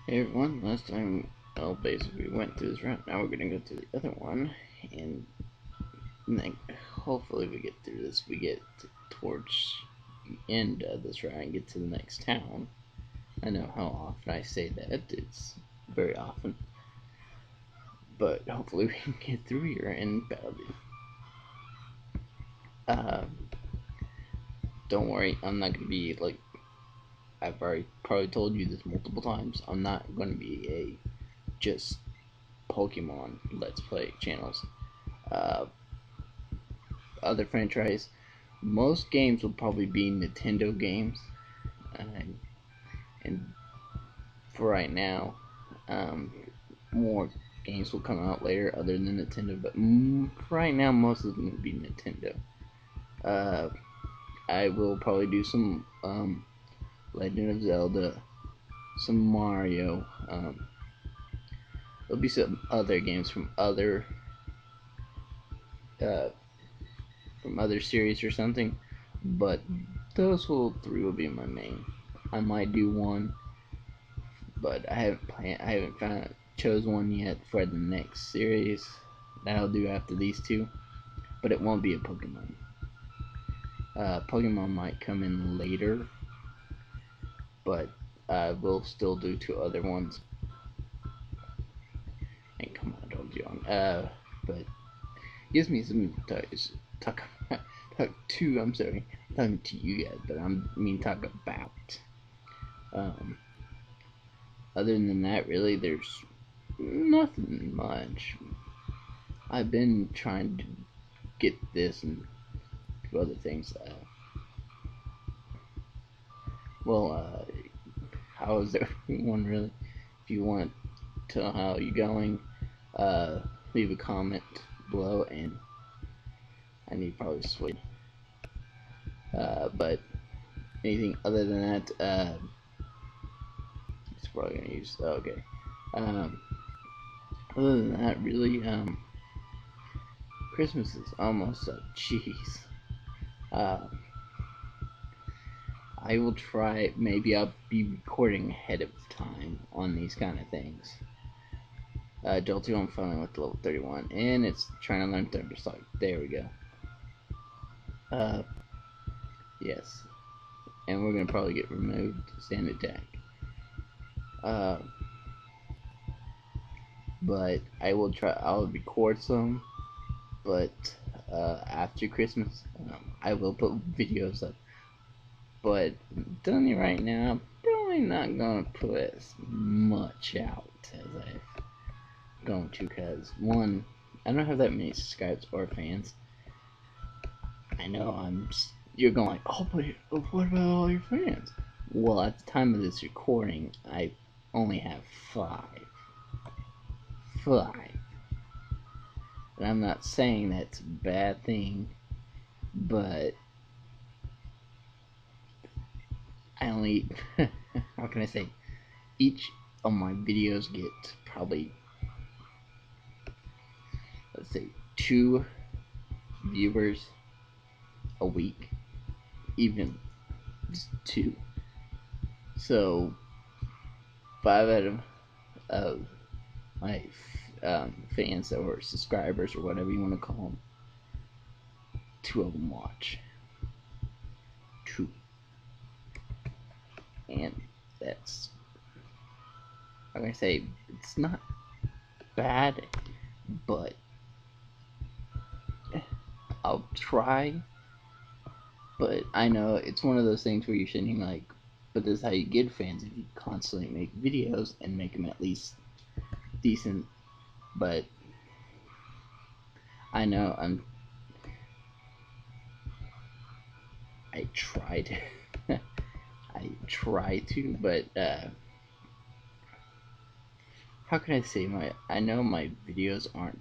Hey everyone, last time, well, basically we went through this route. Now we're gonna go to the other one, and then hopefully we get through this. We get towards the end of this route and get to the next town. I know how often I say that, it's very often. But hopefully we can get through here and battle it. Don't worry, I'm not gonna be like, I've already probably told you this multiple times, I'm not gonna be a just Pokemon Let's Play channels. Uh, Other franchise, most games will probably be Nintendo games, and for right now, um, more games will come out later other than Nintendo. But for right now, most of them will be Nintendo. Uh, I will probably do some Legend of Zelda, some Mario. There'll be some other games uh, from other series or something, but those three will be my main. I might do one, but I haven't chose one yet for the next series that I'll do after these two. But it won't be a Pokemon. Pokemon might come in later, but I will still do two other ones. And come on, don't yawn. But gives me some talk talk to. I'm sorry, talking to you guys, but talk about. Um, Other than that, really, there's nothing much. I've been trying to get this and do other things. How is everyone really? If you want to know how you're going, uh, leave a comment below, and I need to probably switch. But anything other than that, it's probably gonna use. Oh, okay. Um, Other than that, really, Christmas is almost up. Jeez. Uh, I will try. Maybe I'll be recording ahead of time on these kind of things. Jolteon finally went to level 31, and it's trying to learn Thunderstock. There we go. Yes. And we're gonna probably get removed. Stand attack. Uh, but I will try. I'll record some, but after Christmas, I will put videos up. But I'm telling you right now, I'm probably not gonna put as much out as I'm going to, because one, I don't have that many subscribers or fans. I know you're going like, oh, but what about all your fans? Well, at the time of this recording, I only have five. Five. And I'm not saying that's a bad thing, but I only, how can I say, each of my videos get probably, let's say, 2 viewers a week, even just 2. So 5 out of my fans or subscribers or whatever you want to call them, 2 of them watch. 2. And that's, like I say, it's not bad, but I'll try. But I know it's one of those things where you're sitting like, but this is how you get fans, if you constantly make videos and make them at least decent. But I know I tried. I try to, but how can I say, I know my videos aren't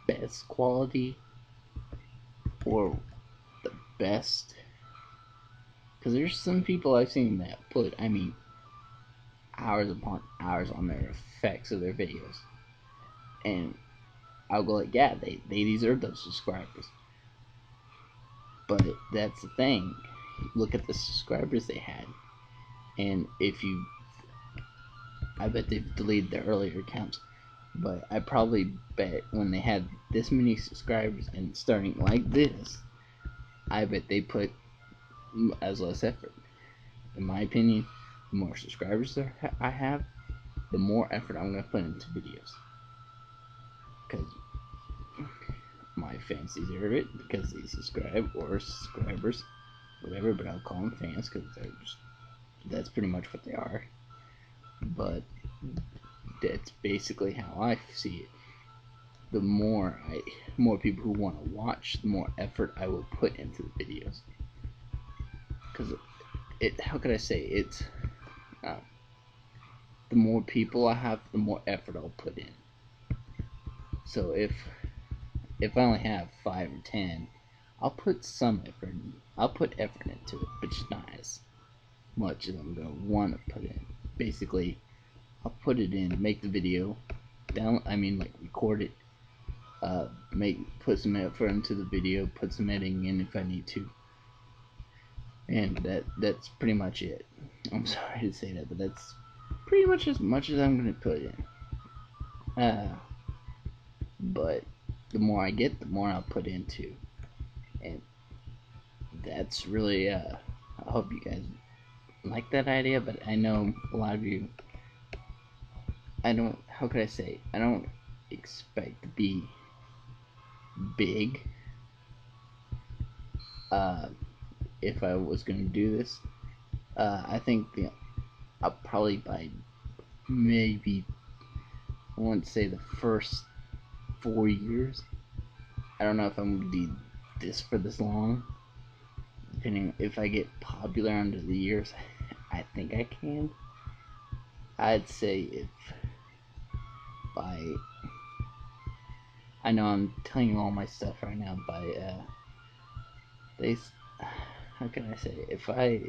best quality or the best, because there's some people I've seen that put, hours upon hours on their effects of their videos, and I'll go like, yeah, they deserve those subscribers. But that's the thing. Look at the subscribers they had, and if you I bet they've deleted their earlier accounts. But I probably bet when they had this many subscribers and starting like this, I bet they put as less effort. In my opinion, the more subscribers I have, the more effort I'm going to put into videos. Because my fans deserve it, because they subscribe, or subscribers, whatever, but I'll call them fans because that's pretty much what they are. But that's basically how I see it. The more people who want to watch, the more effort I will put into the videos. Because how could I say, the more people I have, the more effort I'll put in. So if I only have 5 or 10, I'll put some effort in. I'll put effort into it, but just not as much as I'm gonna want to put in. Basically, I'll put it in, make the video, record it, put some effort into the video, put some editing in if I need to, and that's pretty much it. I'm sorry to say that, but that's pretty much as much as I'm gonna put in. But the more I get, the more I'll put into, and that's really I hope you guys like that idea. But I know a lot of you, how could I say, I don't expect to be big. If I was gonna do this, I think I'll probably by maybe, I wouldn't say the first 4 years. I don't know if I'm gonna be this for this long. Depending if I get popular under the years, I think I can. I'd say if by, I know I'm telling you all my stuff right now, how can I say, if I,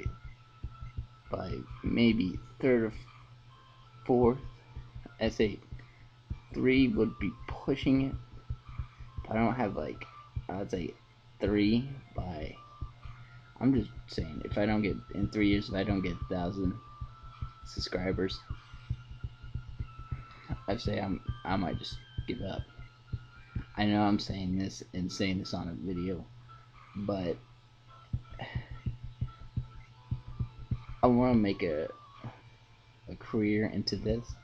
by maybe third or fourth, I say 3 would be pushing it. But I don't have I'd say 3 by, I'm just saying, if I don't get, in 3 years, if I don't get 1,000 subscribers, I'd say I might just give up. I know I'm saying this on a video, but I want to make a career into this,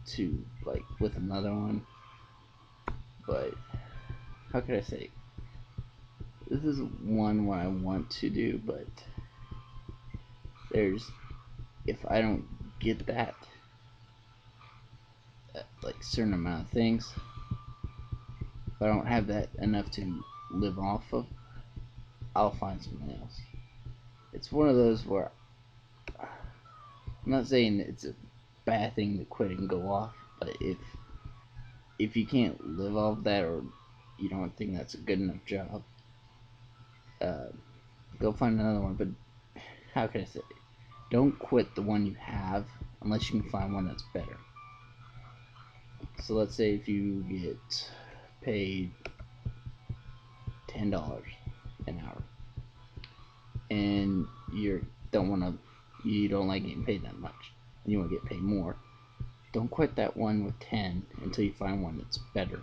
to with another one. But how could I say, this is one where I want to do, but if I don't get that certain amount of things, if I don't have that enough to live off of, I'll find something else. It's one of those where, I'm not saying it's a bad thing to quit and go off, but if you can't live off that, or you don't think that's a good enough job, go find another one. But how can I say, don't quit the one you have unless you can find one that's better. So let's say if you get paid $10 an hour, and you don't like getting paid that much, and you want to get paid more, don't quit that one with 10 until you find one that's better,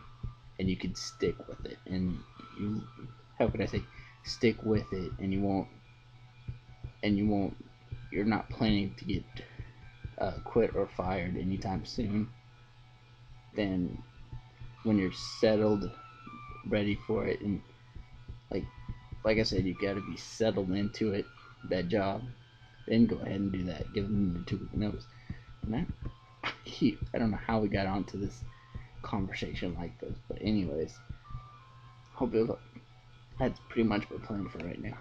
and you can stick with it. And how could I say, stick with it, and you're not planning to get quit or fired anytime soon. Then when you're settled, ready for it, and like I said, you gotta be settled into it, that job, then go ahead and do that. Give them the 2-week notice. And I don't know how we got onto this conversation like this, but anyways, that's pretty much my plan for right now.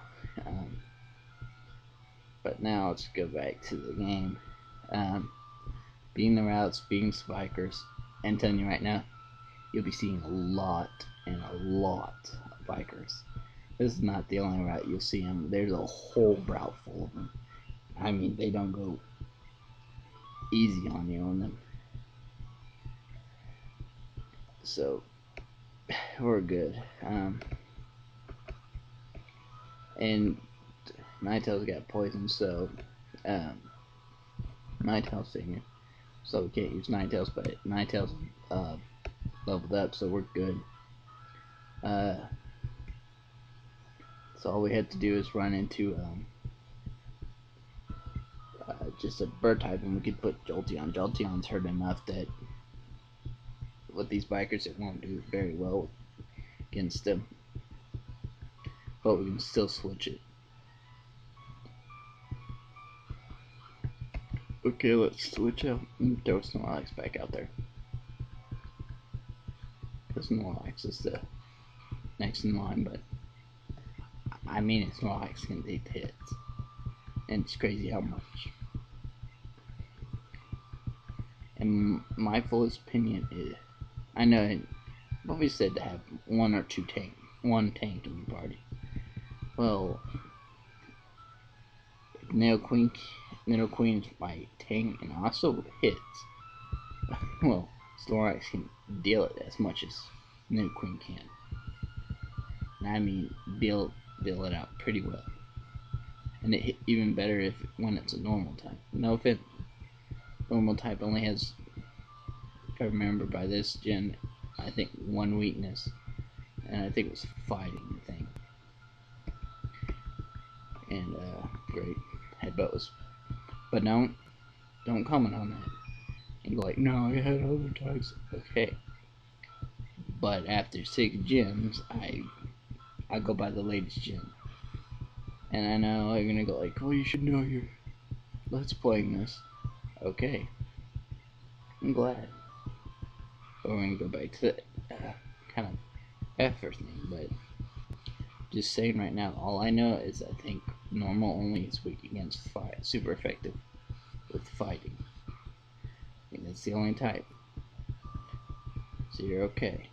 But now let's go back to the game. Being the routes, being spikers, and telling you right now, you'll be seeing a lot and a lot of bikers. This is not the only route you'll see them. There's a whole route full of them. I mean, they don't go easy on you on them. So we're good. And Nighttail's got poison, so Ninetales Senior. So we can't use Ninetales, but Ninetales leveled up, so we're good. So all we had to do is run into just a bird type, and we could put Jolteon. Jolteon's hurt enough that with these bikers it won't do very well against them, but we can still switch it. Okay, let's switch out and throw Snorlax back out there, because Snorlax is the next in line, but I mean Snorlax can take hits, and it's crazy how much. And my fullest opinion is, I know Bobby said to have one tank in your party. Well, Nidoqueen's my tank and also hits. Well, Snorlax can deal it as much as Nidoqueen can. And I mean, deal it out pretty well. And it hit even better when it's a normal type. No offense, normal type only has, if I remember by this gen, I think one weakness, and I think it was fighting, I think. And great, Headbutt was, but don't comment on that and go like, no, I had other types. Okay, but after 6 gyms, I go by the latest gym, and I know you're gonna go like, well, you should know your let's playing this. Okay, I'm glad. But we're gonna go back to the kind of effort thing, but just saying right now, all I know is I think normal only is weak against fire, super effective with fighting. I think that's the only type. So you're okay.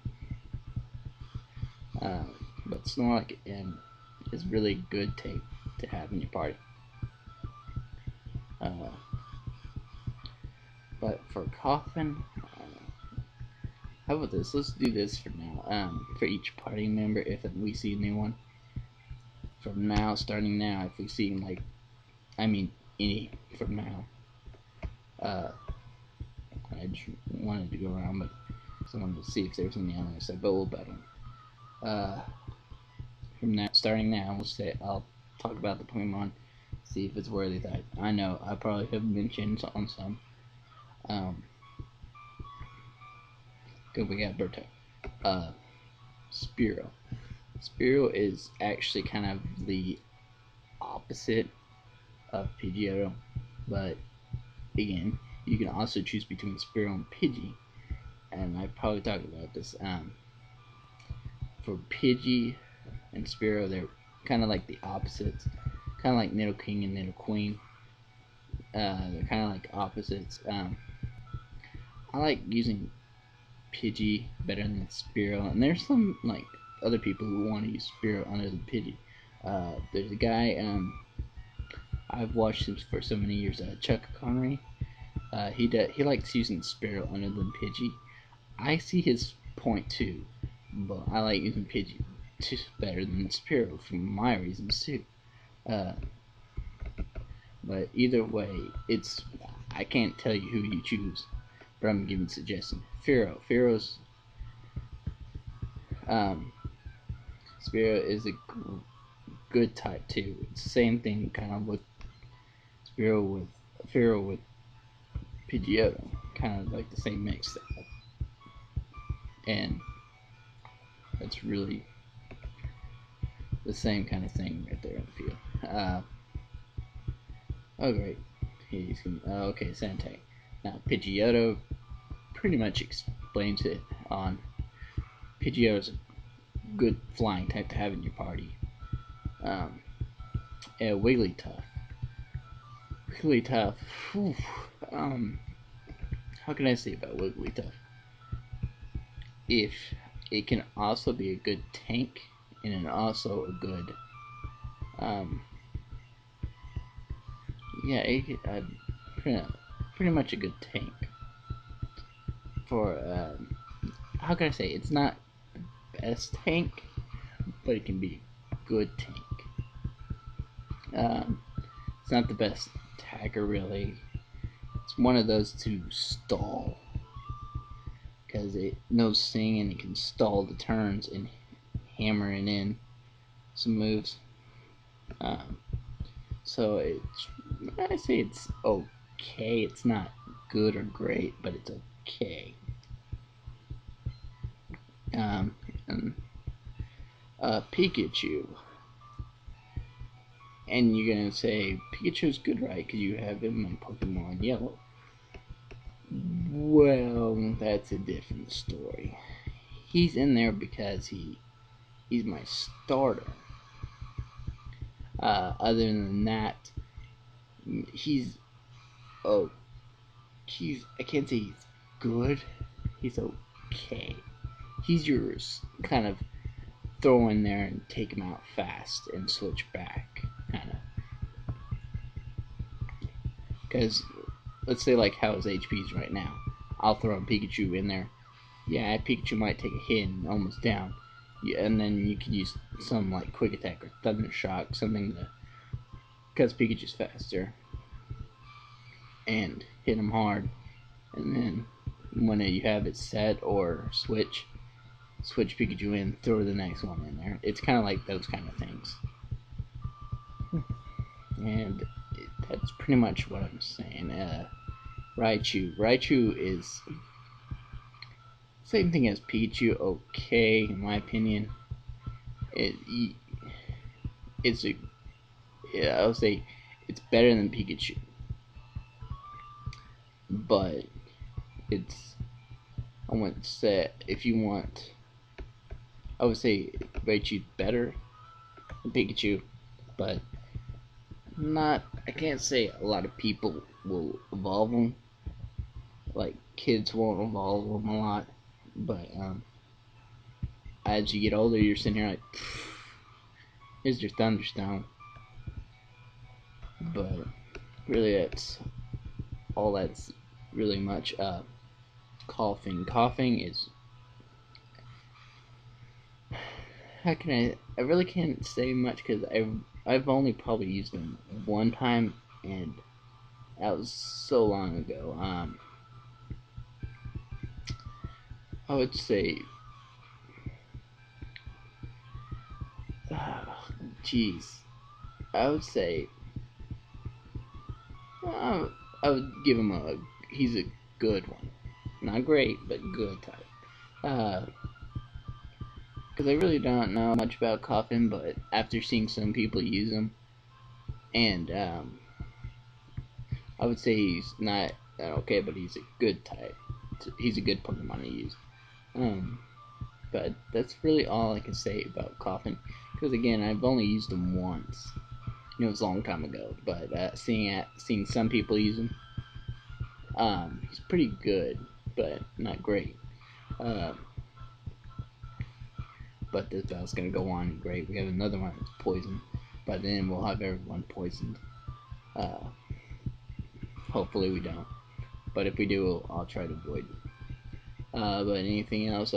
But Snorlax is really good tape to have in your party. But for Coffin, how about this? Let's do this for now. For each party member, if we see a new one, from now, starting now, if we see like, I mean, any from now. I just wanted to go around, but I wanted to see if there's any on the side, but we'll bet them. From now, starting now, I'll talk about the Pokemon, see if it's worthy that I know I probably have mentioned on some. Good, we got Bird type. Spearow. Spearow is actually kind of the opposite of Pidgeotto, but again, you can also choose between Spearow and Pidgey, and I probably talked about this. For Pidgey and Spearow, they're kind of like the opposites, kind of like Nidoking and Nidoqueen. They're kind of like opposites. I like using Pidgey better than Spearow, and there's some like other people who want to use Spearow under the Pidgey. There's a guy I've watched him for so many years, Chuck Connery. He likes using Spearow under the Pidgey. I see his point too, but I like using Pidgey better than Spearow for my reasons too. But either way, I can't tell you who you choose, but I'm giving suggestions. Spearow is a good type too. It's the same thing kind of with Spearow with Pidgeotto, kind of like the same mix, and that's really the same kind of thing right there in the field. Oh great, okay, Sandtag. Now Pidgeotto pretty much explains it on. Pidgeotto is a good flying type to have in your party. Wigglytuff. Wigglytuff. Whew, how can I say about Wigglytuff? If it can also be a good tank and also a good, pretty much a good tank. For how can I say? It's not the best tank, but it can be a good tank. It's not the best attacker really. It's one of those to stall, because it knows Sing and it can stall the turns and hammer it in some moves. So I say it's okay. It's not good or great, but it's okay. And Pikachu. And you're gonna say Pikachu's good, right? Because you have him in Pokemon Yellow. Well, that's a different story. He's in there because he's my starter. Other than that, he's I can't say he's good. He's okay. He's yours, kind of throw in there and take him out fast and switch back, kind of. Because let's say like how his HP is right now, I'll throw a Pikachu in there. Yeah, Pikachu might take a hit and almost down. Yeah, and then you could use some like Quick Attack or Thunder Shock, something to, because Pikachu's faster, and hit him hard. And then when you have it set or switch Pikachu in, throw the next one in there. It's kind of like those kind of things. And that's pretty much what I'm saying. Raichu is same thing as Pikachu. Okay, in my opinion. It's I would say it's better than Pikachu, but it's, I wouldn't say, if you want, I would say Raichu's better than Pikachu, but not. I can't say a lot of people will evolve them. Like kids won't evolve them a lot, but as you get older, you're sitting here like, here's your Thunderstone. But really, that's all. That's really much. Coughing. Coughing is, how can I really can't say much because I've only probably used them one time, and that was so long ago. I would say, jeez, I would say, I would give him he's a good one, not great, but good type. Because I really don't know much about Coffin, but after seeing some people use him, and I would say he's not that okay, but he's a good type. He's a good Pokemon to use. But that's really all I can say about Coffin. Because again, I've only used him once. It was a long time ago, but seeing some people use him, he's pretty good, but not great. But this battle's gonna go on great. We have another one that's poisoned. By then we'll have everyone poisoned. Hopefully we don't. But if we do, I'll try to avoid it. But anything else,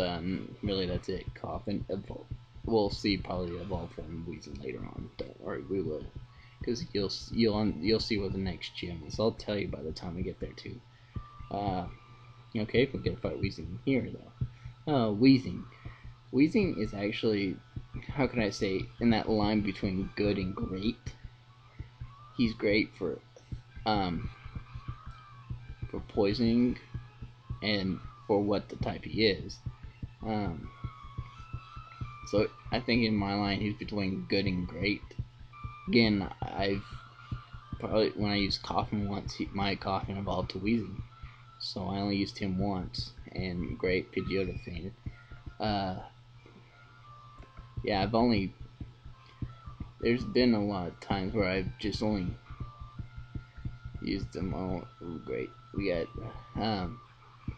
really that's it. Coffin evolve. We'll see probably evolve form Weezing later on. Don't worry, we will. Because you'll see what the next gym is. I'll tell you by the time we get there too. Okay, if we get to fight Weezing here though. Weezing. Weezing is actually, how can I say, in that line between good and great. He's great for poisoning and for what the type he is. So I think in my line he's between good and great. Again, I've probably, when I used Coffin once, my Coffin evolved to Weezing. So I only used him once, and great, Pidgeotto fainted. Yeah, there's been a lot of times where I've just only used them all. Ooh, great. We got,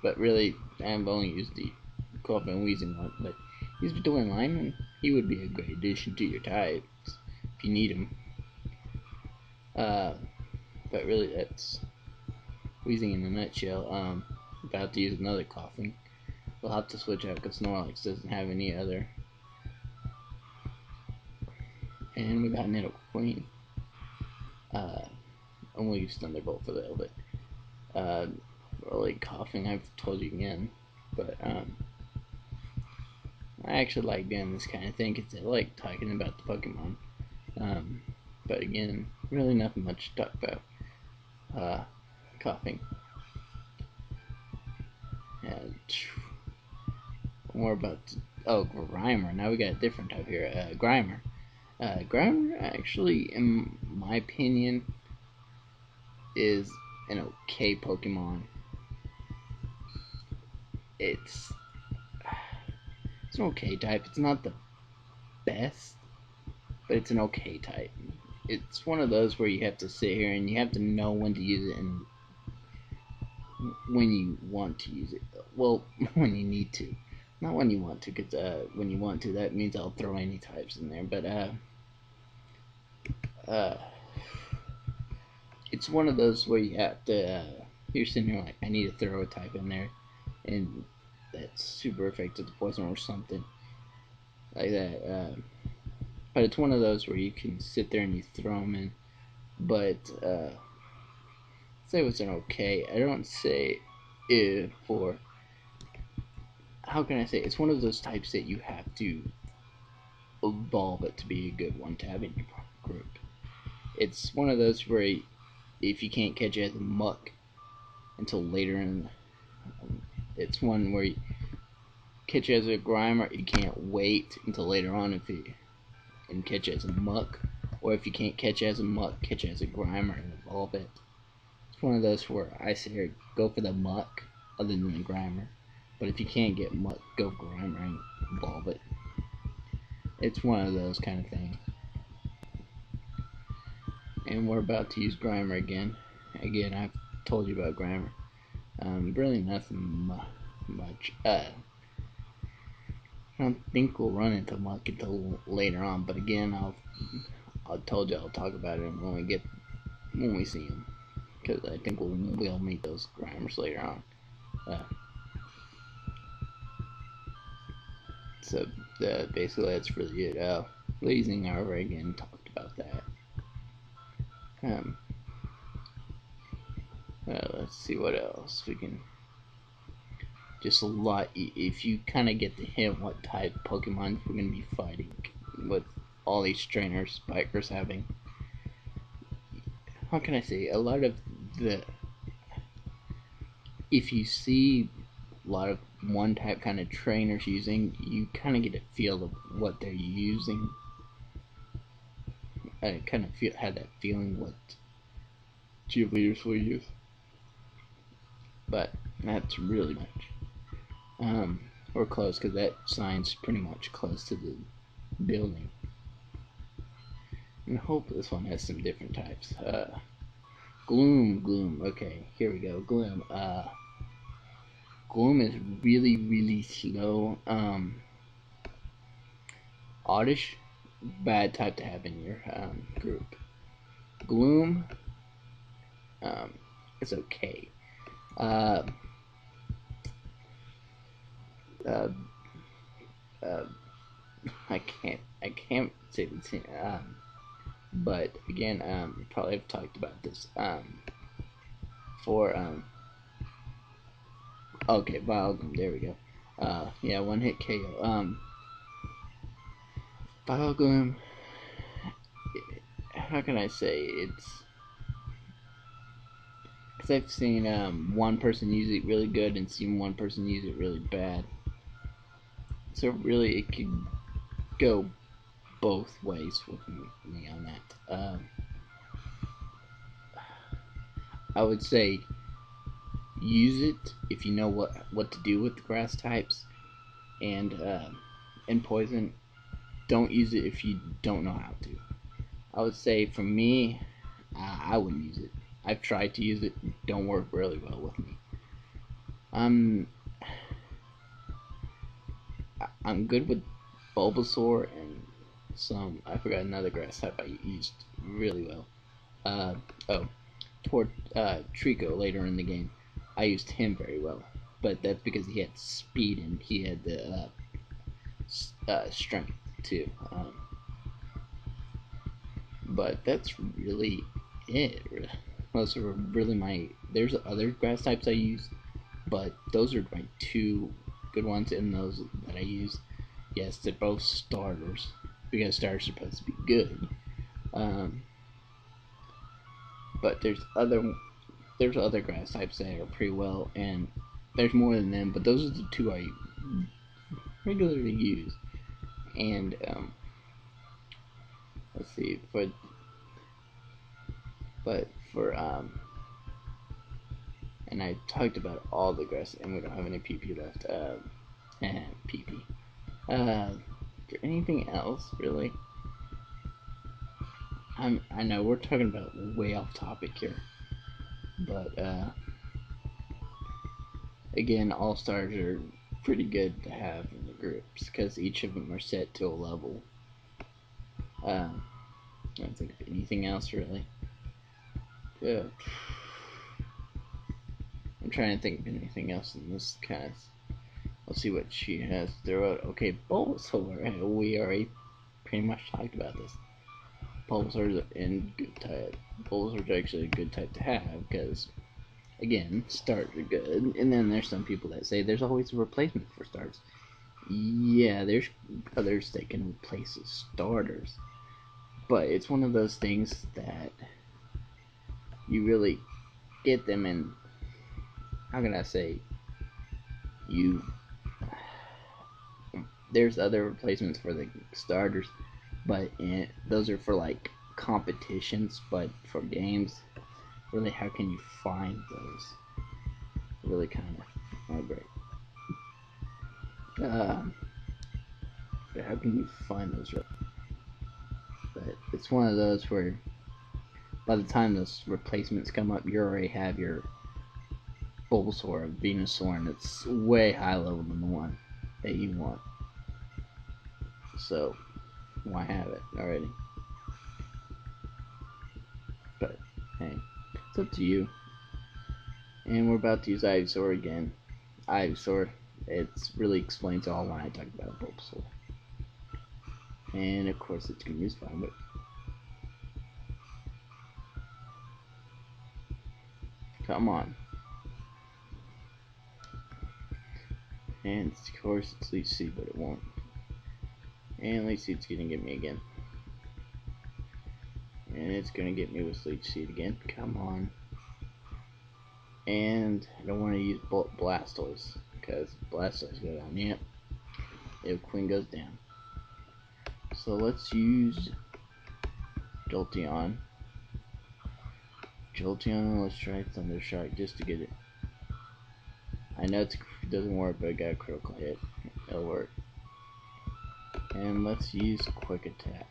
but really, I've only used the Coffin Weezing one, but he's between linemen. He would be a great addition to your types if you need him. But really, that's Weezing in a nutshell. About to use another Coffin. We'll have to switch out because Snorlax doesn't have any other. And we got Nidoqueen. And we'll use Thunderbolt for a little bit. Uh, really coughing, I've told you again, but I actually like doing this kind of thing because I like talking about the Pokemon. But again, really nothing much to talk about. Coughing. And more about Grimer. Now we got a different type here. Grimer. Grimer actually, in my opinion, is an okay Pokemon. It's an okay type. It's not the best, but it's an okay type. It's one of those where you have to sit here and you have to know when to use it and when you want to use it. Well, when you need to. Not when you want to, because when you want to, that means I'll throw any types in there. But it's one of those where you have to. You're sitting here like, I need to throw a type in there, and that's super effective to poison or something like that. But it's one of those where you can sit there and you throw them in. But say it was an okay. I don't say it for. How can I say? It's one of those types that you have to evolve it to be a good one to have in your group. It's one of those where if you can't catch it as a muck until later in, it's one where you catch it as a Grimer, you can't wait until later on if you and catch it as a muck, or if you can't catch it as a muck, catch it as a Grimer and evolve it. It's one of those where I say here, go for the muck other than the Grimer, but if you can't get muck, go Grimer and evolve it. It's one of those kind of things. And we're about to use Grimer again. Again, I've told you about Grimer. Really nothing much. I don't think we'll run into muck until later on. But again, I told you I'll talk about it when we see him, because I think we'll meet those Grimers later on. So basically that's really it. Blazing Hour again talked about that. Let's see what else we can. Just a lot. If you kind of get the hint what type Pokemon we're gonna be fighting with all these trainers, bikers having. How can I say? A lot of the. If you see a lot of one type kind of trainers using, you kind of get a feel of what they're using. I kind of had that feeling what gym leaders will use. But that's really much. We're close because that sign's pretty much close to the building. And I hope this one has some different types. Gloom. Okay, here we go. Gloom. Gloom is really slow. Oddish, bad type to have in your group. Gloom, it's okay. Uh, uh, uh, I can't say the same. But again, probably have talked about this. For okay, Vileplume. There we go. Yeah, one hit KO. Vileplume. How can I say it's? Because I've seen one person use it really good and seen one person use it really bad. So really, it could go both ways with me on that. I would say use it if you know what to do with the grass types, and poison. Don't use it if you don't know how to. I would say for me, I wouldn't use it. I've tried to use it, don't work really well with me. I'm good with Bulbasaur and I forgot another grass type I used really well. Toward Trico later in the game, I used him very well, but that's because he had speed and he had the strength too. But that's really it. those are really there's other grass types I use, but those are my two good ones, and those that I use, yes, they're both starters, because starters are supposed to be good. But there's other grass types that are pretty well, and there's more than them, but those are the two I regularly use. And let's see, and I talked about all the grass, and we don't have any PP left. PP. Is there anything else really? I know we're talking about way off topic here, but again, all stars are pretty good to have in the groups because each of them are set to a level. I don't think of anything else really. Good. I'm trying to think of anything else in this cast. Let's see what she has to throw out. Okay, Bulbasaur. We already pretty much talked about this. Bulbasaur's in good type. Bulbasaur's actually a good type to have because, again, starts are good. And then there's some people that say there's always a replacement for starts. Yeah, there's others that can replace the starters. But it's one of those things that you really get them in. How can I say? There's other replacements for the starters, but those are for like competitions. But for games, really, how can you find those? Really, kind of not great. But how can you find those? But it's one of those where by the time those replacements come up, you already have your Bulbasaur, Venusaur, and it's way high level than the one that you want. So why have it already? But hey, it's up to you. And we're about to use Ivysaur again. Ivysaur, it really explains all when I talk about Bulbasaur. And of course it's gonna use Vine Whip. Come on. And of course it's Leech Seed, but it won't. And Leech Seed's gonna get me again. And it's gonna get me with Leech Seed again. Come on. And I don't want to use Blastoise because Blastoise goes down. Yep. If Queen goes down. So let's use Jolteon. Let's try Thunder Shock just to get it. I know it doesn't work, but I got a critical hit. It'll work. And let's use Quick Attack.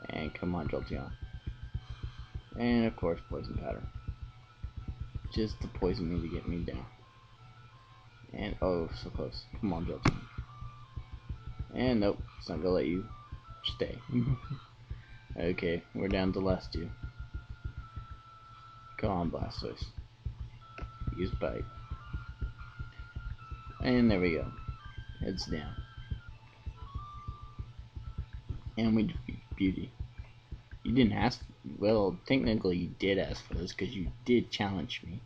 And come on, Jolteon. And of course, Poison Powder. Just to poison me to get me down. And oh, so close. Come on, Jolteon. And nope, it's not gonna let you stay. Okay, we're down to the last two. Come on, Blastoise. Use Bite. And there we go. It's down. And we defeat Beauty. You didn't ask. Well, technically you did ask for this because you did challenge me.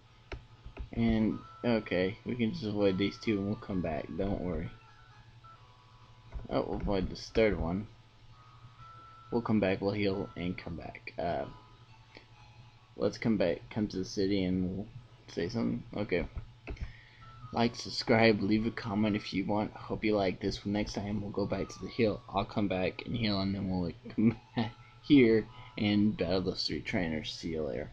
And okay, we can just avoid these two and we'll come back. Don't worry. Oh, we'll avoid this third one. We'll come back. We'll heal and come back. Let's come back. Come to the city and we'll say something. Okay. Like, subscribe, leave a comment if you want. Hope you like this. Next time we'll go back to the hill. I'll come back and heal, and then we'll come back here and battle those three trainers. See you later.